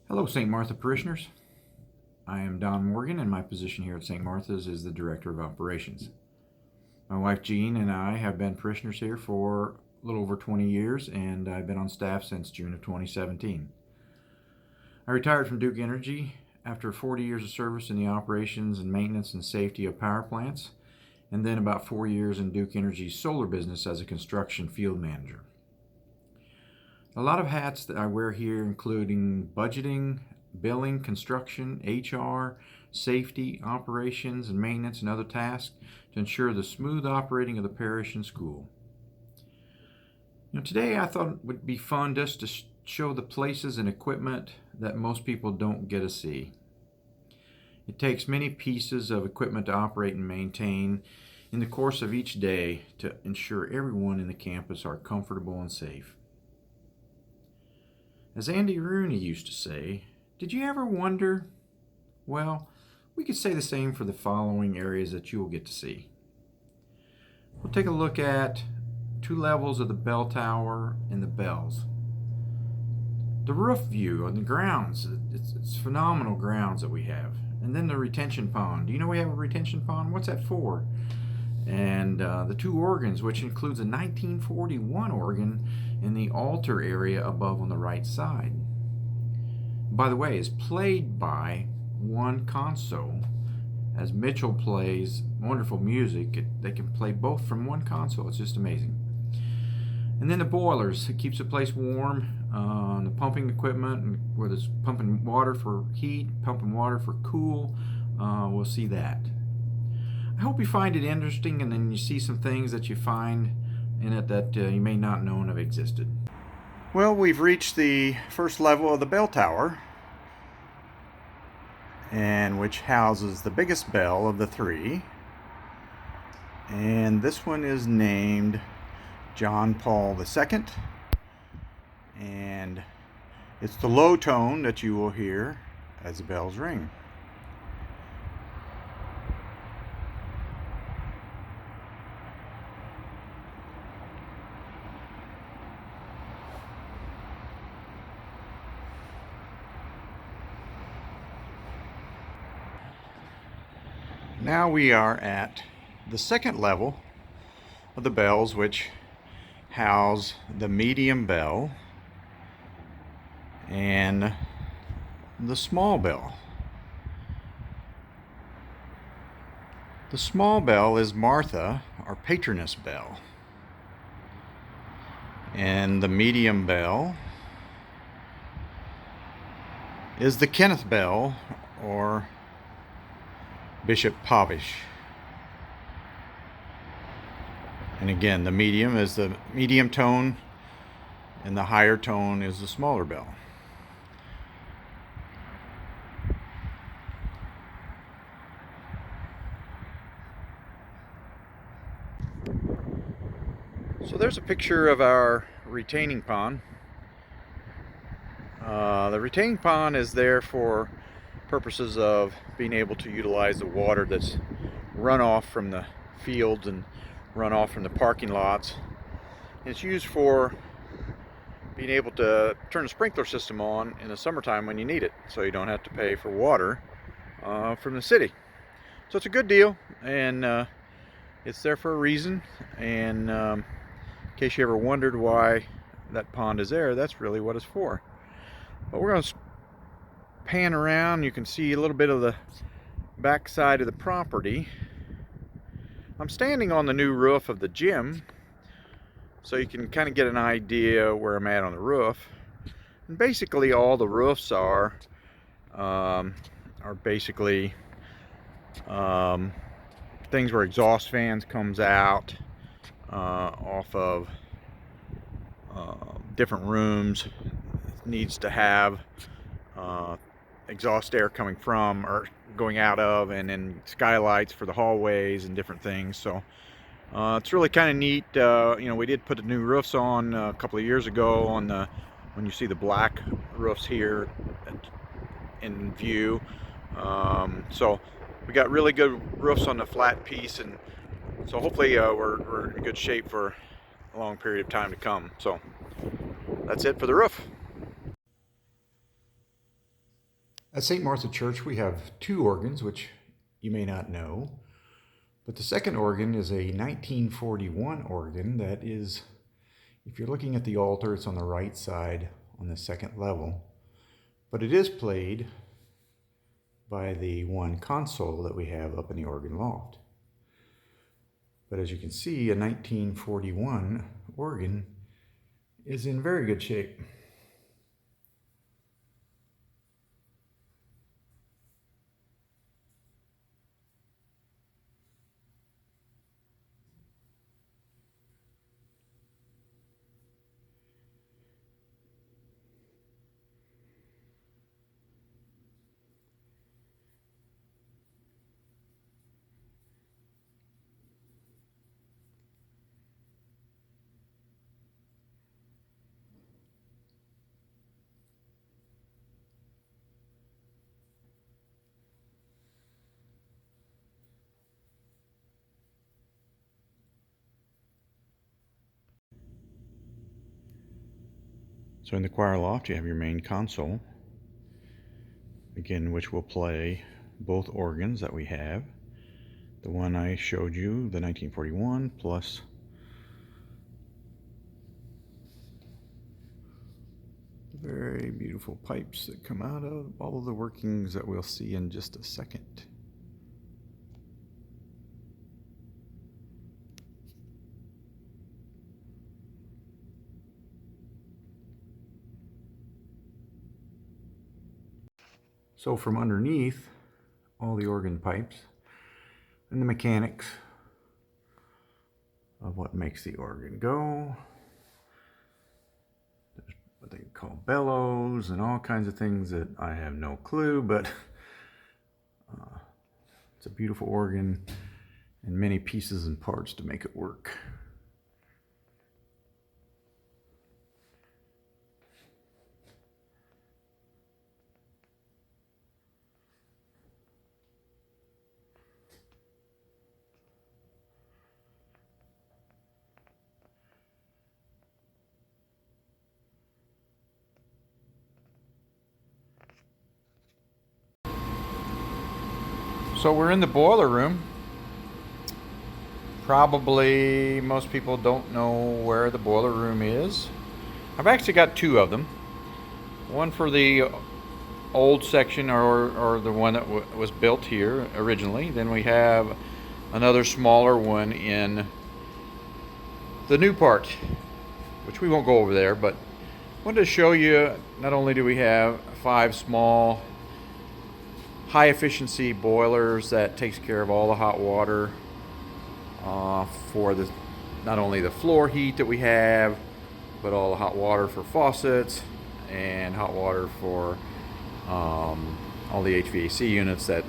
Hello, St. Martha parishioners. I am Don Morgan, and my position here at St. Martha's is the Director of Operations. My wife Jean and I have been parishioners here for a little over 20 years, and I've been on staff since June of 2017. I retired from Duke Energy after 40 years of service in the operations and maintenance and safety of power plants, and then about 4 years in Duke Energy's solar business as a construction field manager. A lot of hats that I wear here, including budgeting, billing, construction, HR, safety, operations, and maintenance and other tasks to ensure the smooth operating of the parish and school. Today I thought it would be fun just to show the places and equipment that most people don't get to see. It takes many pieces of equipment to operate and maintain in the course of each day to ensure everyone in the campus are comfortable and safe. As Andy Rooney used to say, did you ever wonder? Well, we could say the same for the following areas that you will get to see. We'll take a look at 2 levels of the bell tower and the bells. The roof view on the grounds, it's phenomenal grounds that we have. And then the retention pond. Do you know we have a retention pond? What's that for? And the 2 organs, which includes a 1941 organ in the altar area above on the right side. By the way, is played by one console. As Mitchell plays wonderful music, they can play both from one console. It's just amazing. And then the boilers, it keeps the place warm. The pumping equipment, and whether it's pumping water for heat, pumping water for cool, we'll see that. I hope you find it interesting, and then you see some things that you find in it that you may not know have existed. Well, we've reached the first level of the bell tower, and which houses the biggest bell of the 3. And this one is named John Paul II, and it's the low tone that you will hear as the bells ring. Now we are at the second level of the bells, which house the medium bell and the small bell. The small bell is Martha, our patroness bell, and the medium bell is the Kenneth bell, or Bishop Pavish. And again, the medium is the medium tone, and the higher tone is the smaller bell. So there's a picture of our retaining pond. The retaining pond is there for purposes of being able to utilize the water that's run off from the fields and run off from the parking lots. And it's used for being able to turn the sprinkler system on in the summertime when you need it, so you don't have to pay for water from the city. So it's a good deal, and it's there for a reason. And in case you ever wondered why that pond is there, that's really what it's for. But we're going to pan around. You can see a little bit of the back side of the property. I'm standing on the new roof of the gym, so you can kind of get an idea where I'm at on the roof. And basically all the roofs are basically things where exhaust fans comes out off of different rooms. It needs to have exhaust air coming from or going out of, and then skylights for the hallways and different things. So it's really kind of neat. We did put the new roofs on a couple of years ago on the, when you see the black roofs here in view. So we got really good roofs on the flat piece, and so hopefully we're in good shape for a long period of time to come. So that's it for the roof. At St. Martha Church, we have two organs, which you may not know. But the second organ is a 1941 organ that is, if you're looking at the altar, it's on the right side on the second level. But it is played by the one console that we have up in the organ loft. But as you can see, a 1941 organ is in very good shape. So in the choir loft, you have your main console, again, which will play both organs that we have. The one I showed you, the 1941, plus very beautiful pipes that come out of all of the workings that we'll see in just a second. So from underneath all the organ pipes and the mechanics of what makes the organ go, there's what they call bellows and all kinds of things that I have no clue, but it's a beautiful organ and many pieces and parts to make it work. So we're in the boiler room. Probably most people don't know where the boiler room is. I've actually got two of them. One for the old section, or the one that was built here originally. Then we have another smaller one in the new part, which we won't go over there, but I wanted to show you, not only do we have 5 small high efficiency boilers that takes care of all the hot water for the not only the floor heat that we have, but all the hot water for faucets and hot water for all the HVAC units that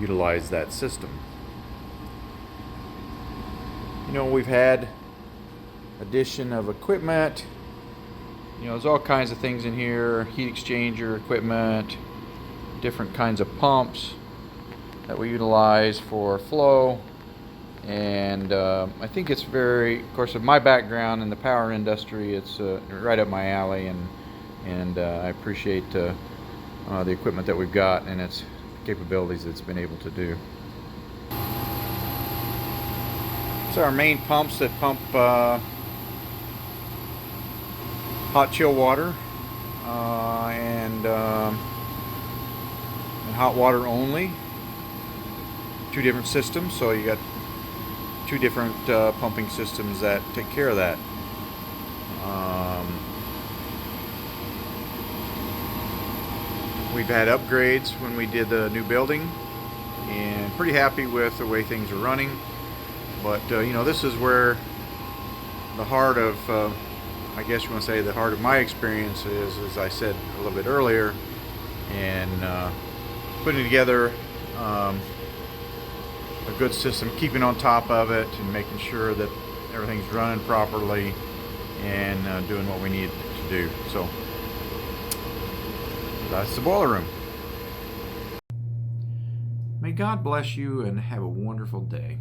utilize that system. You know, we've had addition of equipment. You know, there's all kinds of things in here, heat exchanger equipment, different kinds of pumps that we utilize for flow, and I think it's very, of course, with my background in the power industry, it's right up my alley, and I appreciate the equipment that we've got and its capabilities it's been able to do. So our main pumps that pump hot chill water and hot water only. 2 different systems, so you got 2 different pumping systems that take care of that. We've had upgrades when we did the new building, and pretty happy with the way things are running. But you know, this is where the heart of, I guess you want to say, the heart of my experience is, as I said a little bit earlier, and putting together a good system, keeping on top of it, and making sure that everything's running properly and doing what we need to do. So that's the boiler room. May God bless you and have a wonderful day.